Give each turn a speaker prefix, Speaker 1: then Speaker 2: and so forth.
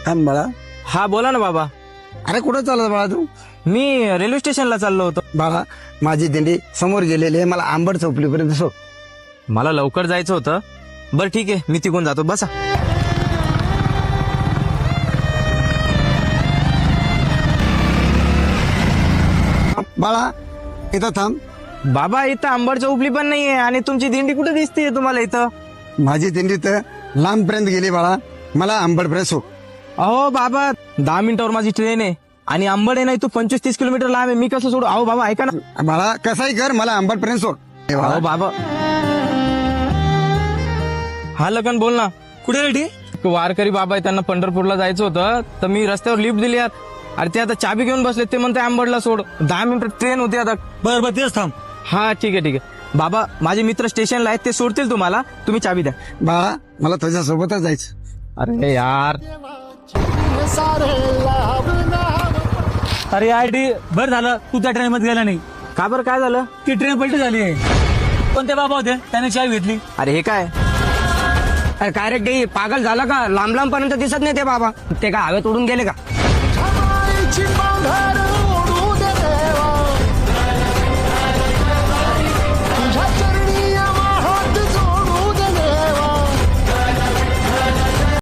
Speaker 1: थांब बाळा.
Speaker 2: हा बोला ना बाबा.
Speaker 1: अरे कुठं चालत बाळा तू?
Speaker 2: मी रेल्वे स्टेशनला चाललो होतो.
Speaker 1: बाळा माझी दिंडी समोर गेलेली आहे, मला आंबट चौपलीपर्यंत सोड.
Speaker 2: मला लवकर जायचं होतं. बरं ठीक आहे, मी तिकडून जातो, बसा.
Speaker 1: बाळा इथं थांब.
Speaker 2: बाबा इथं आंबड चौपली पण नाहीये आणि तुमची दिंडी कुठे दिसतीये तुम्हाला इथं?
Speaker 1: माझी दिंडी तर लांबपर्यंत गेली बाळा, मला आंबटपर्यंत सोड.
Speaker 2: अहो बाबा 10 मिनिटावर माझी ट्रेन आहे आणि आंबड आहे नाही तू 25-30 किलोमीटर लांब आहे, मी कसं सोडू? अहो बाबा ऐका ना.
Speaker 1: बाळा कसाही कर, मला आंबटपर्यंत सोड. ए बाळा,
Speaker 2: अहो बाबा. हा लगन बोल ना.
Speaker 3: कुठे रेडी?
Speaker 2: वारकरी बाबा आहे, त्यांना पंढरपूरला जायचं होतं, तर मी रस्त्यावर लिफ्ट दिली यार. अरे ते आता चाबी घेऊन बसले, ते म्हणते आंबडला सोड. 10 मिनिटं ट्रेन होती आता.
Speaker 3: बर तेच थांब.
Speaker 2: हा ठीक आहे ठीक आहे. बाबा माझे मित्र स्टेशनला आहेत, ते सोडतील तुम्हाला, तुम्ही चाबी द्या.
Speaker 1: बाळा मला तुझ्या सोबतच जायचं.
Speaker 2: अरे यार.
Speaker 3: अरे आयडी बर झालं तू त्या ट्रेन मध्ये गेला नाही.
Speaker 2: का बरं, काय झालं?
Speaker 3: ती ट्रेन पलटी झाली आहे. कोणते बाबा होते त्याने चावी घेतली.
Speaker 2: अरे हे काय?
Speaker 4: अरे काय रे ते पागल झाला का? लांब लांब पर्यंत दिसत नाही ते बाबा. ते काय हवेत उडून गेले का?